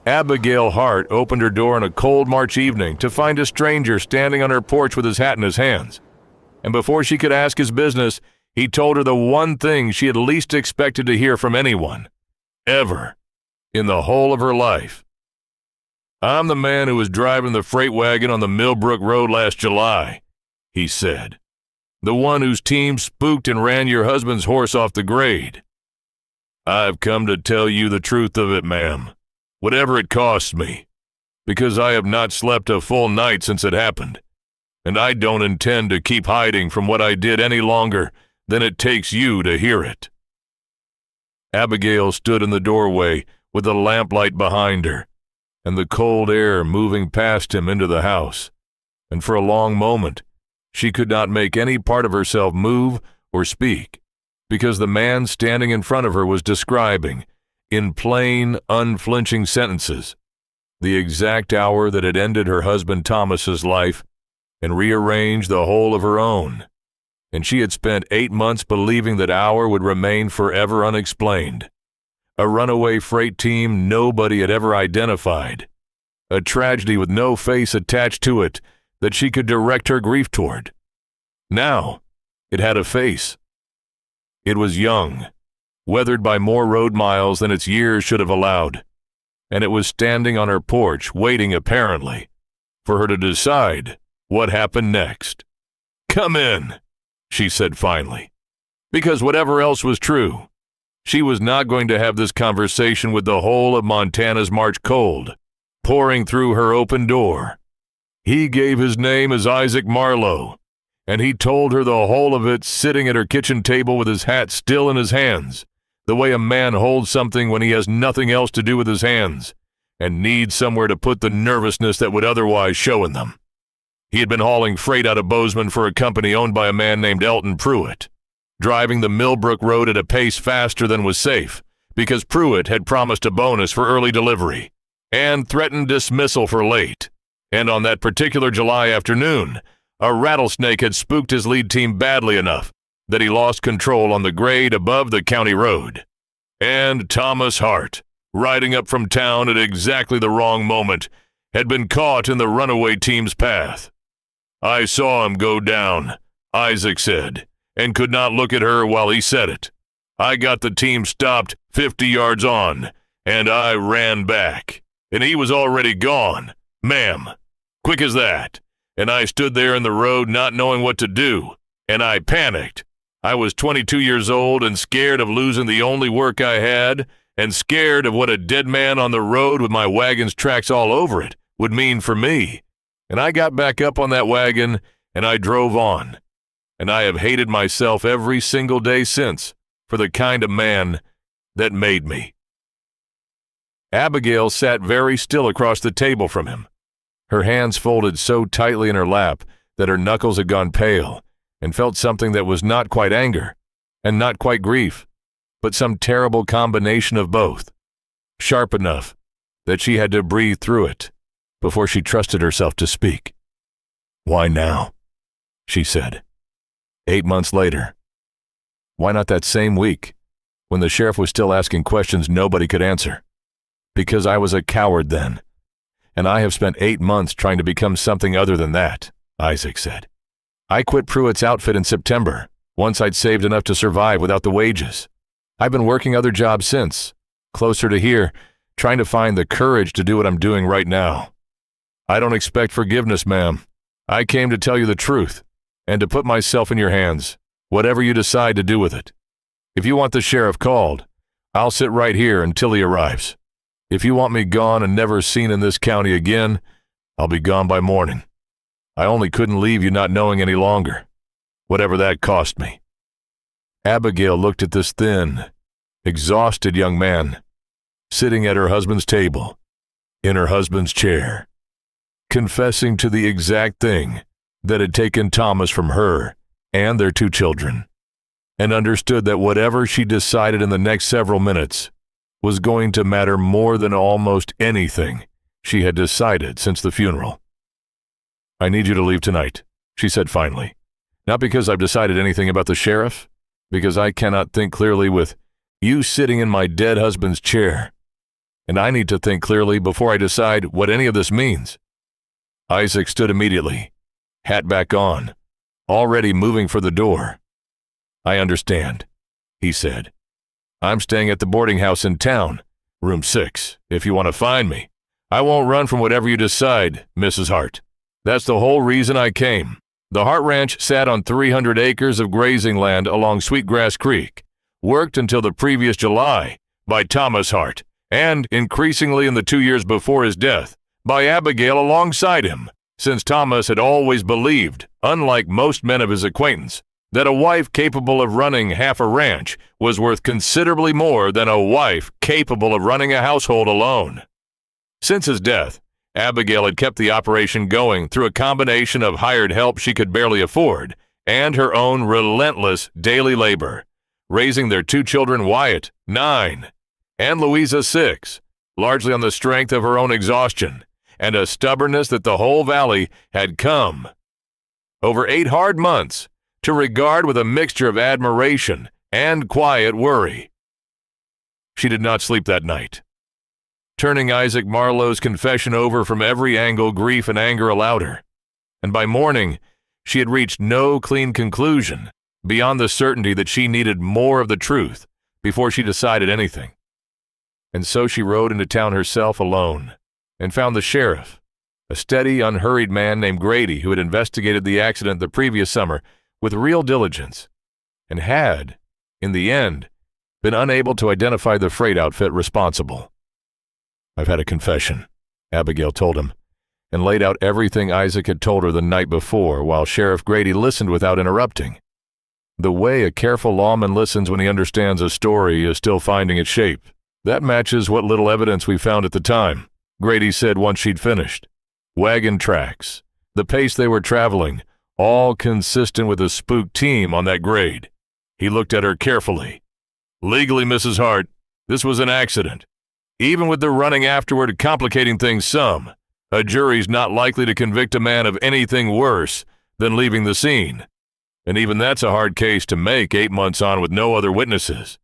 Abigail Hart opened her door on a cold March evening to find a stranger standing on her porch with his hat in his hands. And before she could ask his business, he told her the one thing she had least expected to hear from anyone, ever, in the whole of her life. "I'm the man who was driving the freight wagon on the Millbrook Road last July," he said. "The one whose team spooked and ran your husband's horse off the grade. I've come to tell you the truth of it, ma'am, whatever it costs me, because I have not slept a full night since it happened, and I don't intend to keep hiding from what I did any longer than it takes you to hear it." Abigail stood in the doorway with the lamplight behind her, and the cold air moving past him into the house, and for a long moment she could not make any part of herself move or speak, because the man standing in front of her was describing, in plain, unflinching sentences, the exact hour that had ended her husband Thomas's life and rearranged the whole of her own, and she had spent 8 months believing that hour would remain forever unexplained. A runaway freight team nobody had ever identified. A tragedy with no face attached to it that she could direct her grief toward. Now, it had a face. It was young, weathered by more road miles than its years should have allowed, and it was standing on her porch waiting, apparently, for her to decide what happened next. "Come in," she said finally, because whatever else was true, she was not going to have this conversation with the whole of Montana's March cold pouring through her open door. He gave his name as Isaac Marlow, and he told her the whole of it sitting at her kitchen table with his hat still in his hands, the way a man holds something when he has nothing else to do with his hands and needs somewhere to put the nervousness that would otherwise show in them. He had been hauling freight out of Bozeman for a company owned by a man named Elton Pruitt, driving the Millbrook Road at a pace faster than was safe, because Pruitt had promised a bonus for early delivery and threatened dismissal for late. And on that particular July afternoon, a rattlesnake had spooked his lead team badly enough that he lost control on the grade above the county road. And Thomas Hart, riding up from town at exactly the wrong moment, had been caught in the runaway team's path. "I saw him go down," Isaac said, and could not look at her while he said it. "I got the team stopped 50 yards on, and I ran back, and he was already gone, ma'am, quick as that, and I stood there in the road not knowing what to do, and I panicked. I was 22 years old and scared of losing the only work I had, and scared of what a dead man on the road with my wagon's tracks all over it would mean for me, and I got back up on that wagon, and I drove on. And I have hated myself every single day since for the kind of man that made me." Abigail sat very still across the table from him, her hands folded so tightly in her lap that her knuckles had gone pale, and felt something that was not quite anger and not quite grief, but some terrible combination of both, sharp enough that she had to breathe through it before she trusted herself to speak. "Why now?" she said. 8 months later. Why not that same week, when the sheriff was still asking questions nobody could answer? "Because I was a coward then, and I have spent 8 months trying to become something other than that," Isaac said. "I quit Pruitt's outfit in September, once I'd saved enough to survive without the wages. I've been working other jobs since, closer to here, trying to find the courage to do what I'm doing right now. I don't expect forgiveness, ma'am. I came to tell you the truth, and to put myself in your hands, whatever you decide to do with it. If you want the sheriff called, I'll sit right here until he arrives. If you want me gone and never seen in this county again, I'll be gone by morning. I only couldn't leave you not knowing any longer, whatever that cost me." Abigail looked at this thin, exhausted young man, sitting at her husband's table, in her husband's chair, confessing to the exact thing that had taken Thomas from her and their 2 children, and understood that whatever she decided in the next several minutes was going to matter more than almost anything she had decided since the funeral. "I need you to leave tonight," she said finally. "Not because I've decided anything about the sheriff, because I cannot think clearly with you sitting in my dead husband's chair. and I need to think clearly before I decide what any of this means." Isaac stood immediately, hat back on, already moving for the door. "I understand," he said. "I'm staying at the boarding house in town, room 6, if you want to find me. I won't run from whatever you decide, Mrs. Hart. That's the whole reason I came." The Hart Ranch sat on 300 acres of grazing land along Sweetgrass Creek, worked until the previous July by Thomas Hart, and increasingly in the 2 years before his death, by Abigail alongside him, since Thomas had always believed, unlike most men of his acquaintance, that a wife capable of running half a ranch was worth considerably more than a wife capable of running a household alone. Since his death, Abigail had kept the operation going through a combination of hired help she could barely afford and her own relentless daily labor, raising their 2 children, Wyatt, 9, and Louisa, 6, largely on the strength of her own exhaustion and a stubbornness that the whole valley had come, over 8 hard months, to regard with a mixture of admiration and quiet worry. She did not sleep that night. Turning Isaac Marlow's confession over from every angle grief and anger allowed her, and by morning she had reached no clean conclusion beyond the certainty that she needed more of the truth before she decided anything. And so she rode into town herself alone and found the sheriff, a steady, unhurried man named Grady who had investigated the accident the previous summer with real diligence and had, in the end, been unable to identify the freight outfit responsible. "I've had a confession," Abigail told him, and laid out everything Isaac had told her the night before while Sheriff Grady listened without interrupting. The way a careful lawman listens when he understands a story is still finding its shape. "That matches what little evidence we found at the time," Grady said once she'd finished. "Wagon tracks, the pace they were traveling, all consistent with a spooked team on that grade." He looked at her carefully. "Legally, Mrs. Hart, this was an accident. Even with the running afterward complicating things some, a jury's not likely to convict a man of anything worse than leaving the scene. And even that's a hard case to make 8 months on with no other witnesses.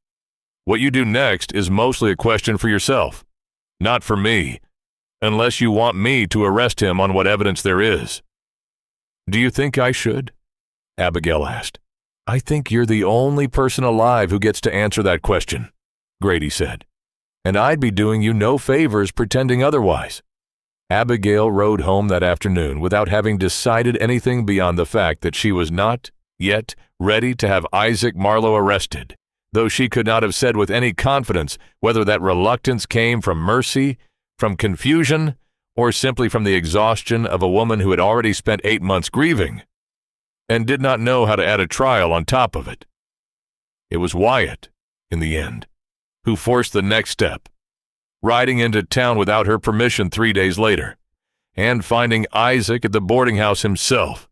What you do next is mostly a question for yourself, not for me, unless you want me to arrest him on what evidence there is." "Do you think I should?" Abigail asked. "I think you're the only person alive who gets to answer that question," Grady said. "And I'd be doing you no favors pretending otherwise." Abigail rode home that afternoon without having decided anything beyond the fact that she was not yet ready to have Isaac Marlow arrested, though she could not have said with any confidence whether that reluctance came from mercy, from confusion, or simply from the exhaustion of a woman who had already spent 8 months grieving and did not know how to add a trial on top of it. It was Wyatt, in the end, who forced the next step, riding into town without her permission 3 days later, and finding Isaac at the boarding house himself,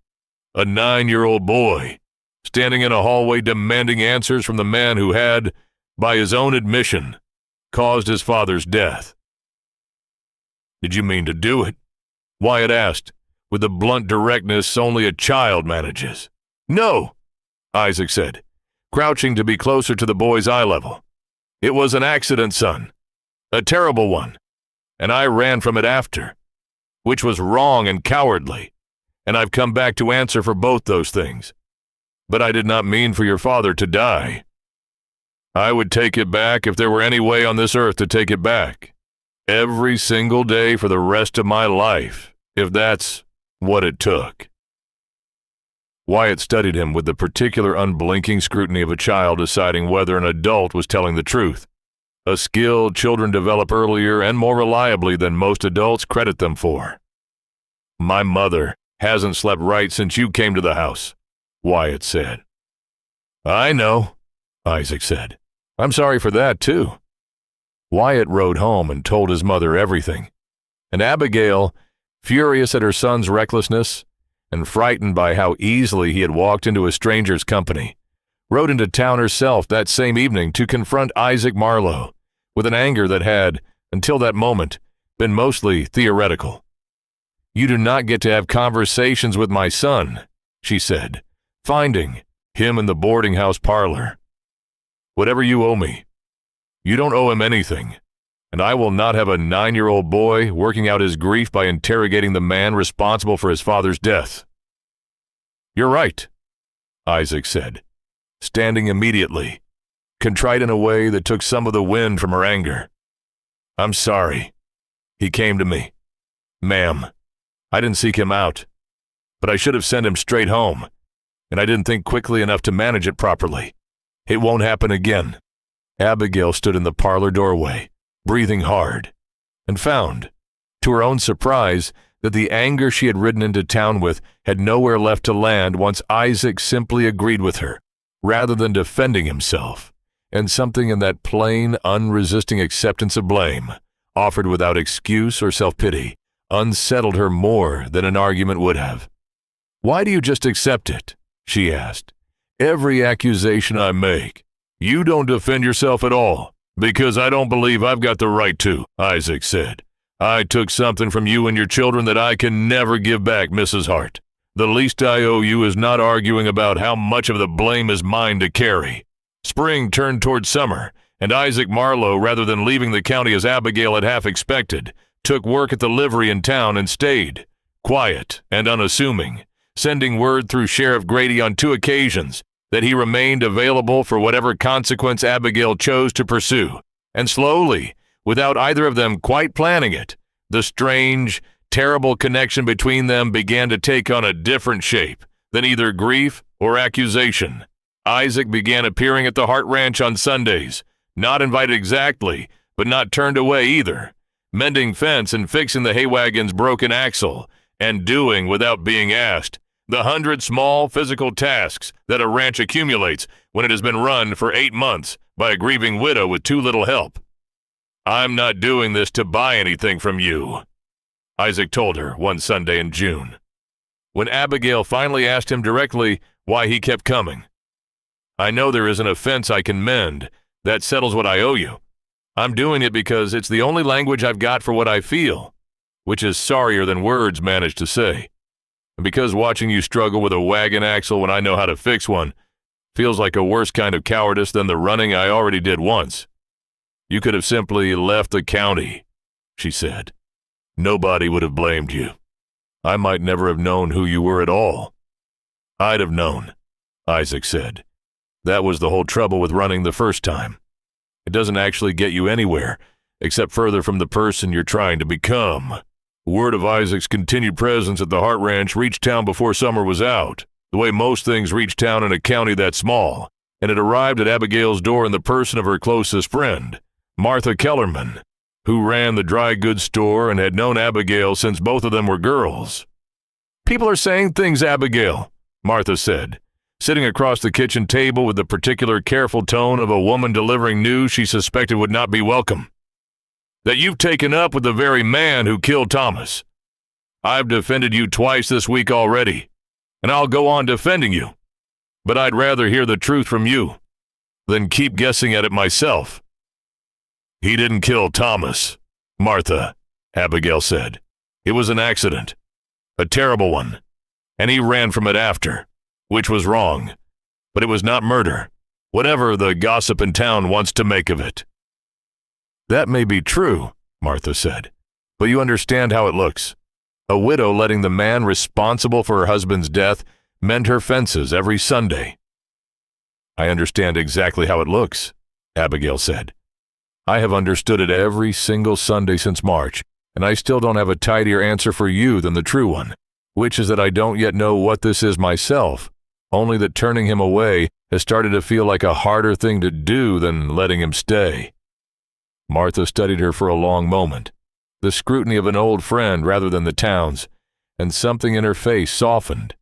a 9-year-old boy, standing in a hallway demanding answers from the man who had, by his own admission, caused his father's death. "Did you mean to do it?" Wyatt asked, with the blunt directness only a child manages. "No," Isaac said, crouching to be closer to the boy's eye level. "It was an accident, son. A terrible one. And I ran from it after, which was wrong and cowardly, and I've come back to answer for both those things. But I did not mean for your father to die. I would take it back if there were any way on this earth to take it back. Every single day for the rest of my life, if that's what it took." Wyatt studied him with the particular unblinking scrutiny of a child deciding whether an adult was telling the truth, a skill children develop earlier and more reliably than most adults credit them for. "My mother hasn't slept right since you came to the house," Wyatt said. "I know," Isaac said. "I'm sorry for that, too." Wyatt rode home and told his mother everything, and Abigail, furious at her son's recklessness and frightened by how easily he had walked into a stranger's company, rode into town herself that same evening to confront Isaac Marlow with an anger that had, until that moment, been mostly theoretical. "You do not get to have conversations with my son," she said, finding him in the boarding house parlor. "Whatever you owe me. You don't owe him anything, and I will not have a 9-year-old boy working out his grief by interrogating the man responsible for his father's death." "You're right," Isaac said, standing immediately, contrite in a way that took some of the wind from her anger. "I'm sorry." He came to me. "Ma'am, I didn't seek him out, but I should have sent him straight home, and I didn't think quickly enough to manage it properly. It won't happen again." Abigail stood in the parlor doorway, breathing hard, and found, to her own surprise, that the anger she had ridden into town with had nowhere left to land once Isaac simply agreed with her, rather than defending himself, and something in that plain, unresisting acceptance of blame, offered without excuse or self-pity, unsettled her more than an argument would have. "Why do you just accept it?" she asked. "Every accusation I make, you don't defend yourself at all." "Because I don't believe I've got the right to," Isaac said. "I took something from you and your children that I can never give back, Mrs. Hart. The least I owe you is not arguing about how much of the blame is mine to carry." Spring turned toward summer, and Isaac Marlow, rather than leaving the county as Abigail had half expected, took work at the livery in town and stayed, quiet and unassuming, sending word through Sheriff Grady on 2 occasions that he remained available for whatever consequence Abigail chose to pursue, and slowly, without either of them quite planning it, the strange, terrible connection between them began to take on a different shape than either grief or accusation. Isaac began appearing at the Hart Ranch on Sundays, not invited exactly, but not turned away either, mending fence and fixing the hay wagon's broken axle, and doing, without being asked, the 100 small physical tasks that a ranch accumulates when it has been run for 8 months by a grieving widow with too little help. "I'm not doing this to buy anything from you," Isaac told her one Sunday in June, when Abigail finally asked him directly why he kept coming. "I know there isn't a fence I can mend. That settles what I owe you. I'm doing it because it's the only language I've got for what I feel, which is sorrier than words manage to say. And because watching you struggle with a wagon axle when I know how to fix one feels like a worse kind of cowardice than the running I already did once. You could have simply left the county," she said. "Nobody would have blamed you. I might never have known who you were at all." "I'd have known," Isaac said. "That was the whole trouble with running the first time. It doesn't actually get you anywhere, except further from the person you're trying to become." Word of Isaac's continued presence at the Hart Ranch reached town before summer was out, the way most things reach town in a county that small, and it arrived at Abigail's door in the person of her closest friend, Martha Kellerman, who ran the dry goods store and had known Abigail since both of them were girls. "People are saying things, Abigail," Martha said, sitting across the kitchen table with the particular careful tone of a woman delivering news she suspected would not be welcome. "That you've taken up with the very man who killed Thomas. I've defended you twice this week already, and I'll go on defending you. But I'd rather hear the truth from you than keep guessing at it myself." "He didn't kill Thomas, Martha," Abigail said. "It was an accident, a terrible one, and he ran from it after, which was wrong. But it was not murder, whatever the gossip in town wants to make of it." "That may be true," Martha said, "but you understand how it looks. A widow letting the man responsible for her husband's death mend her fences every Sunday." "I understand exactly how it looks," Abigail said. "I have understood it every single Sunday since March, and I still don't have a tidier answer for you than the true one, which is that I don't yet know what this is myself, only that turning him away has started to feel like a harder thing to do than letting him stay." Martha studied her for a long moment, the scrutiny of an old friend rather than the town's, and something in her face softened.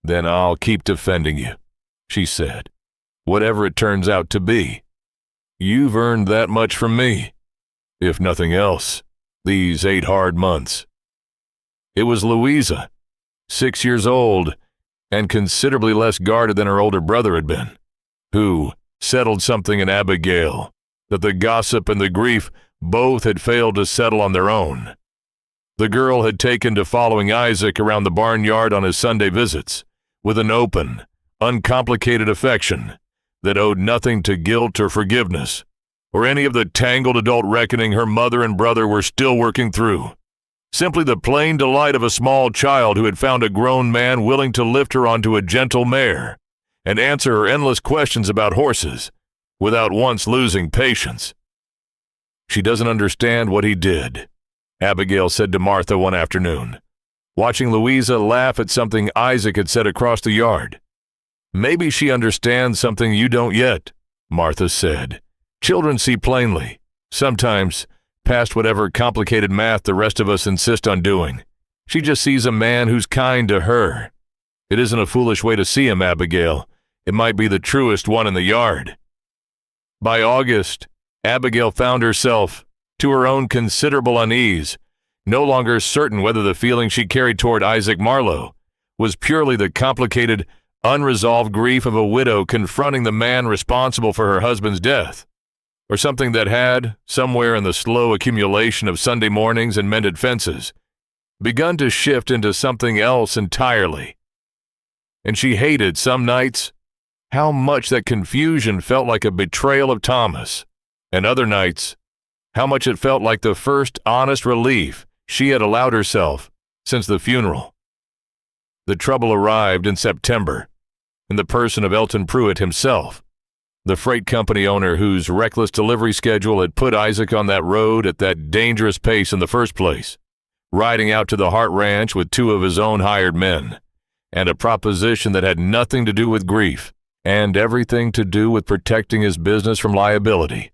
"Then I'll keep defending you," she said, "whatever it turns out to be. You've earned that much from me, if nothing else, these 8 hard months." It was Louisa, 6 years old, and considerably less guarded than her older brother had been, who settled something in Abigail that the gossip and the grief both had failed to settle on their own. The girl had taken to following Isaac around the barnyard on his Sunday visits, with an open, uncomplicated affection that owed nothing to guilt or forgiveness, or any of the tangled adult reckoning her mother and brother were still working through. Simply the plain delight of a small child who had found a grown man willing to lift her onto a gentle mare and answer her endless questions about horses without once losing patience. "She doesn't understand what he did," Abigail said to Martha one afternoon, watching Louisa laugh at something Isaac had said across the yard. "Maybe she understands something you don't yet," Martha said. "Children see plainly, sometimes past whatever complicated math the rest of us insist on doing. She just sees a man who's kind to her. It isn't a foolish way to see him, Abigail. It might be the truest one in the yard." By August, Abigail found herself, to her own considerable unease, no longer certain whether the feeling she carried toward Isaac Marlow was purely the complicated, unresolved grief of a widow confronting the man responsible for her husband's death, or something that had, somewhere in the slow accumulation of Sunday mornings and mended fences, begun to shift into something else entirely. And she hated some nights how much that confusion felt like a betrayal of Thomas, and other nights how much it felt like the first honest relief she had allowed herself since the funeral. The trouble arrived in September, in the person of Elton Pruitt himself, the freight company owner whose reckless delivery schedule had put Isaac on that road at that dangerous pace in the first place, riding out to the Hart Ranch with 2 of his own hired men, and a proposition that had nothing to do with grief and everything to do with protecting his business from liability.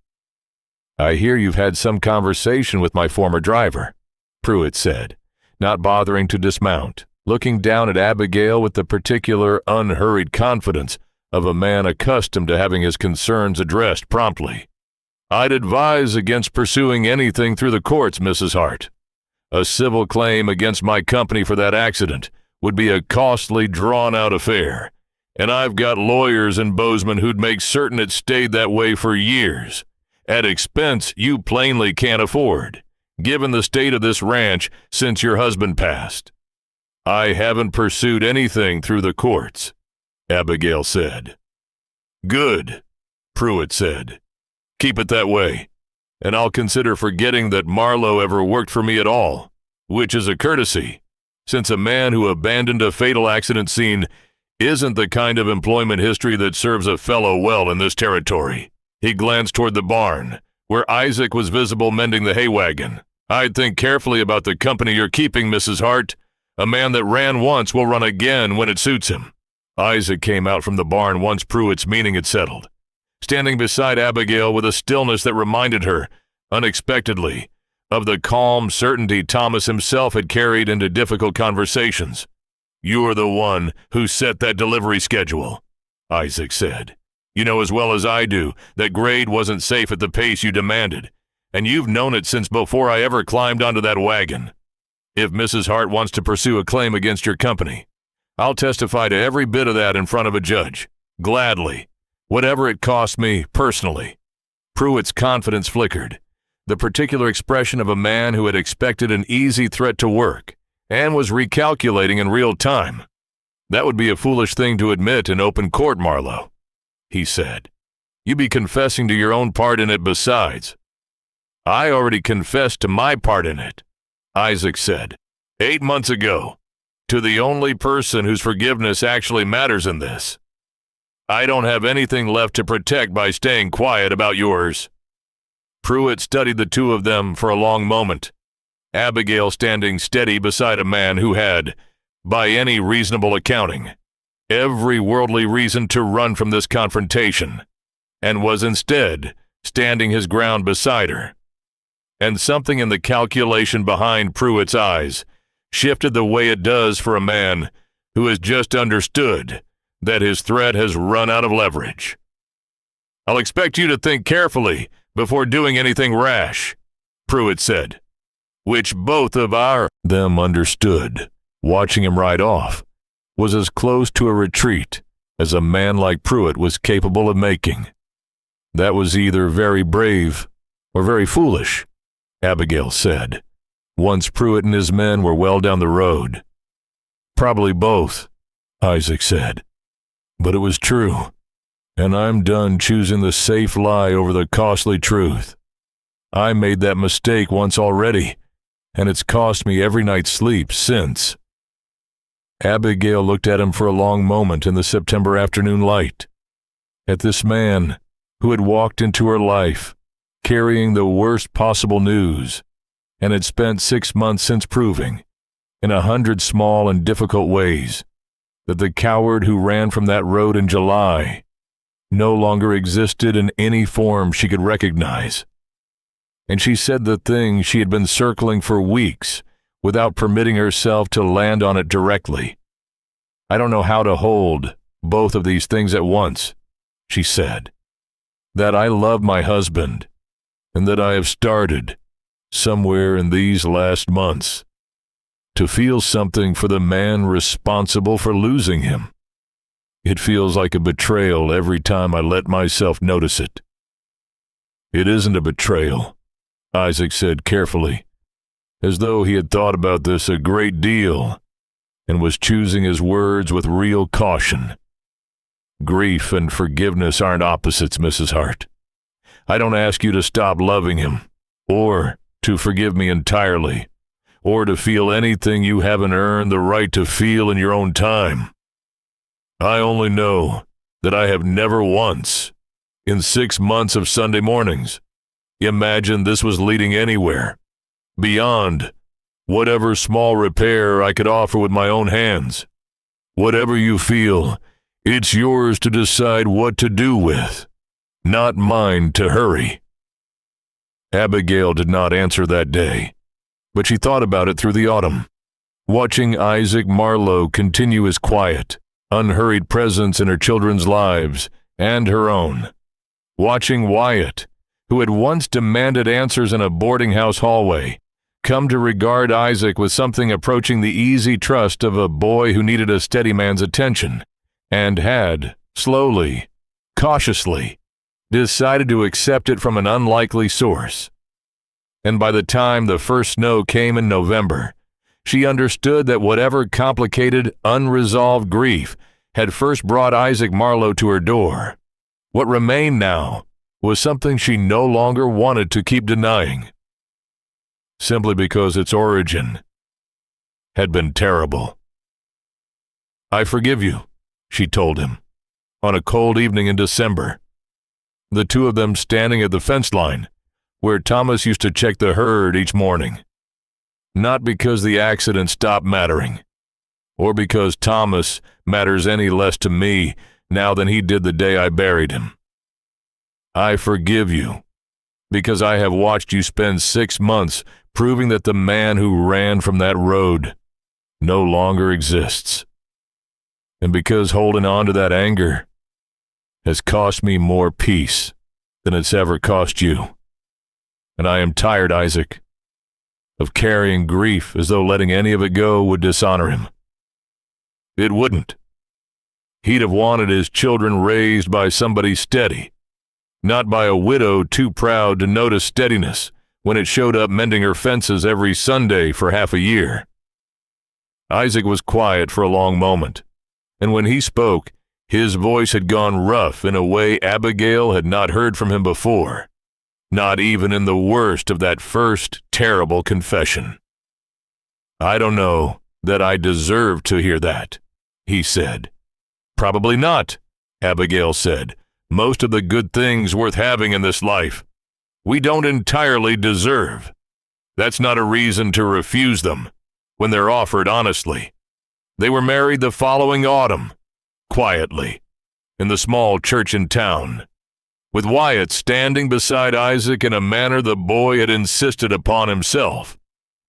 "I hear you've had some conversation with my former driver," Pruitt said, not bothering to dismount, looking down at Abigail with the particular unhurried confidence of a man accustomed to having his concerns addressed promptly. "I'd advise against pursuing anything through the courts, Mrs. Hart. A civil claim against my company for that accident would be a costly, drawn-out affair, and I've got lawyers in Bozeman who'd make certain it stayed that way for years, at expense you plainly can't afford, given the state of this ranch since your husband passed." "I haven't pursued anything through the courts," Abigail said. "Good," Pruitt said. "Keep it that way, and I'll consider forgetting that Marlow ever worked for me at all, which is a courtesy, since a man who abandoned a fatal accident scene isn't the kind of employment history that serves a fellow well in this territory." He glanced toward the barn, where Isaac was visible mending the hay wagon. "I'd think carefully about the company you're keeping, Mrs. Hart. A man that ran once will run again when it suits him." Isaac came out from the barn once Pruitt's meaning had settled, standing beside Abigail with a stillness that reminded her, unexpectedly, of the calm certainty Thomas himself had carried into difficult conversations. "You're the one who set that delivery schedule," Isaac said. "You know as well as I do that grade wasn't safe at the pace you demanded, and you've known it since before I ever climbed onto that wagon. If Mrs. Hart wants to pursue a claim against your company, I'll testify to every bit of that in front of a judge, gladly, whatever it costs me personally." Pruitt's confidence flickered, the particular expression of a man who had expected an easy threat to work and was recalculating in real time. "That would be a foolish thing to admit in open court, Marlow," he said. "You'd be confessing to your own part in it besides." "I already confessed to my part in it," Isaac said, 8 months ago, to the only person whose forgiveness actually matters in this. I don't have anything left to protect by staying quiet about yours." Pruitt studied the 2 of them for a long moment, Abigail standing steady beside a man who had, by any reasonable accounting, every worldly reason to run from this confrontation, and was instead standing his ground beside her. And something in the calculation behind Pruitt's eyes shifted the way it does for a man who has just understood that his threat has run out of leverage. "I'll expect you to think carefully before doing anything rash," Pruitt said, which both of them understood. Watching him ride off was as close to a retreat as a man like Pruitt was capable of making. "That was either very brave or very foolish," Abigail said, once Pruitt and his men were well down the road. "Probably both," Isaac said. "But it was true, And I'm done choosing the safe lie over the costly truth. I made that mistake once already, and it's cost me every night's sleep since." Abigail looked at him for a long moment in the September afternoon light, at this man who had walked into her life, carrying the worst possible news, and had spent 6 months since proving, in 100 small and difficult ways, that the coward who ran from that road in July no longer existed in any form she could recognize. And she said the thing she had been circling for weeks without permitting herself to land on it directly. "I don't know how to hold both of these things at once," she said. "That I love my husband, and that I have started, somewhere in these last months, to feel something for the man responsible for losing him. It feels like a betrayal every time I let myself notice it." "It isn't a betrayal," Isaac said carefully, as though he had thought about this a great deal and was choosing his words with real caution. "Grief and forgiveness aren't opposites, Mrs. Hart. I don't ask you to stop loving him, or to forgive me entirely, or to feel anything you haven't earned the right to feel in your own time. I only know that I have never once, in 6 months of Sunday mornings, imagined this was leading anywhere, beyond whatever small repair I could offer with my own hands. Whatever you feel, it's yours to decide what to do with, not mine to hurry." Abigail did not answer that day, but she thought about it through the autumn, watching Isaac Marlow continue his quiet, unhurried presence in her children's lives and her own, watching Wyatt, who had once demanded answers in a boarding house hallway, come to regard Isaac with something approaching the easy trust of a boy who needed a steady man's attention, and had, slowly, cautiously, decided to accept it from an unlikely source. And by the time the first snow came in November, she understood that whatever complicated, unresolved grief had first brought Isaac Marlow to her door, what remained now was something she no longer wanted to keep denying, simply because its origin had been terrible. "I forgive you," she told him, on a cold evening in December, the two of them standing at the fence line, where Thomas used to check the herd each morning. Not because the accident stopped mattering, or because Thomas matters any less to me now than he did the day I buried him. I forgive you, because I have watched you spend 6 months proving that the man who ran from that road no longer exists. And because holding on to that anger has cost me more peace than it's ever cost you. And I am tired, Isaac, of carrying grief as though letting any of it go would dishonor him. It wouldn't. He'd have wanted his children raised by somebody steady, not by a widow too proud to notice steadiness when it showed up mending her fences every Sunday for half a year. Isaac was quiet for a long moment, and when he spoke, his voice had gone rough in a way Abigail had not heard from him before, not even in the worst of that first terrible confession. I don't know that I deserve to hear that, he said. Probably not, Abigail said. Most of the good things worth having in this life, we don't entirely deserve. That's not a reason to refuse them when they're offered honestly. They were married the following autumn, quietly, in the small church in town, with Wyatt standing beside Isaac in a manner the boy had insisted upon himself,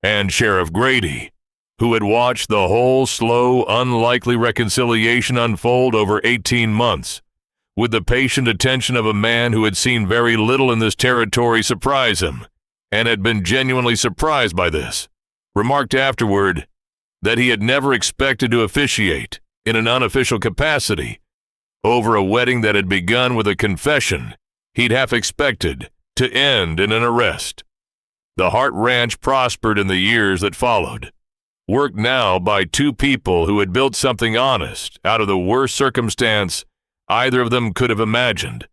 and Sheriff Grady, who had watched the whole slow, unlikely reconciliation unfold over 18 months, with the patient attention of a man who had seen very little in this territory surprise him, and had been genuinely surprised by this, remarked afterward that he had never expected to officiate, in an unofficial capacity, over a wedding that had begun with a confession he'd half expected to end in an arrest. The Hart Ranch prospered in the years that followed, worked now by two people who had built something honest out of the worst circumstance either of them could have imagined.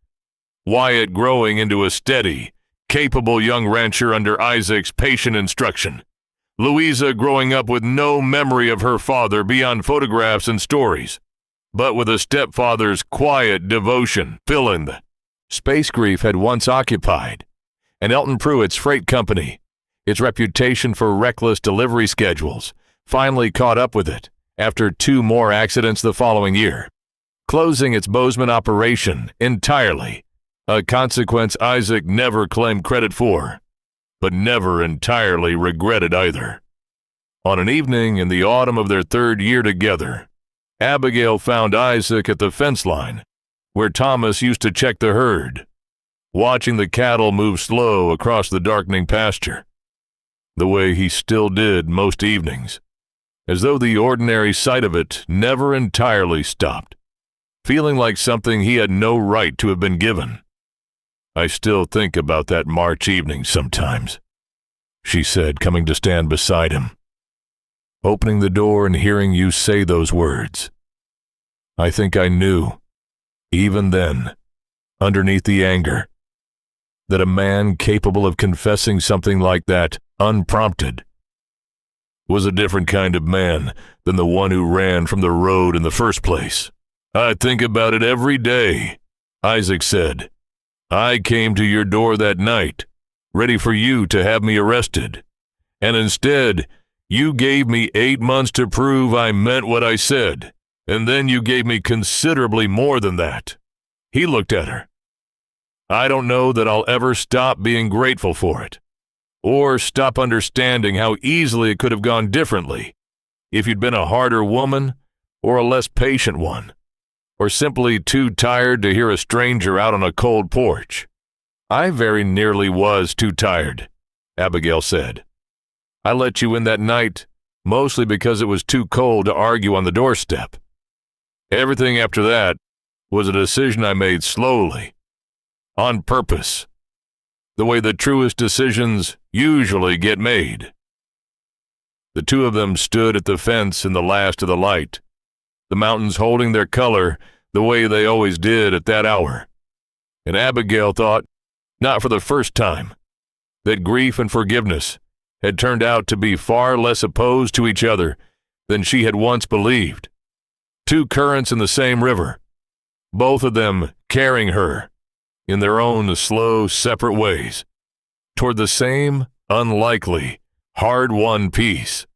Wyatt growing into a steady, capable young rancher under Isaac's patient instruction. Louisa growing up with no memory of her father beyond photographs and stories, but with a stepfather's quiet devotion. Fill in the space grief had once occupied, and Elton Pruitt's freight company, its reputation for reckless delivery schedules, finally caught up with it after 2 more accidents the following year, closing its Bozeman operation entirely, a consequence Isaac never claimed credit for, but never entirely regretted either. On an evening in the autumn of their 3rd year together, Abigail found Isaac at the fence line, where Thomas used to check the herd, watching the cattle move slow across the darkening pasture, the way he still did most evenings, as though the ordinary sight of it never entirely stopped, feeling like something he had no right to have been given. "I still think about that March evening sometimes," she said, coming to stand beside him. "Opening the door and hearing you say those words. I think I knew, even then, underneath the anger, that a man capable of confessing something like that, unprompted, was a different kind of man than the one who ran from the road in the first place. I think about it every day," Isaac said. "I came to your door that night, ready for you to have me arrested, and instead, you gave me 8 months to prove I meant what I said, and then you gave me considerably more than that." He looked at her. "I don't know that I'll ever stop being grateful for it, or stop understanding how easily it could have gone differently if you'd been a harder woman or a less patient one, or simply too tired to hear a stranger out on a cold porch." "I very nearly was too tired," Abigail said. "I let you in that night, mostly because it was too cold to argue on the doorstep. Everything after that was a decision I made slowly, on purpose, the way the truest decisions usually get made." The 2 of them stood at the fence in the last of the light, the mountains holding their color the way they always did at that hour. And Abigail thought, not for the first time, that grief and forgiveness had turned out to be far less opposed to each other than she had once believed. 2 currents in the same river, both of them carrying her, in their own slow, separate ways, toward the same unlikely, hard-won peace.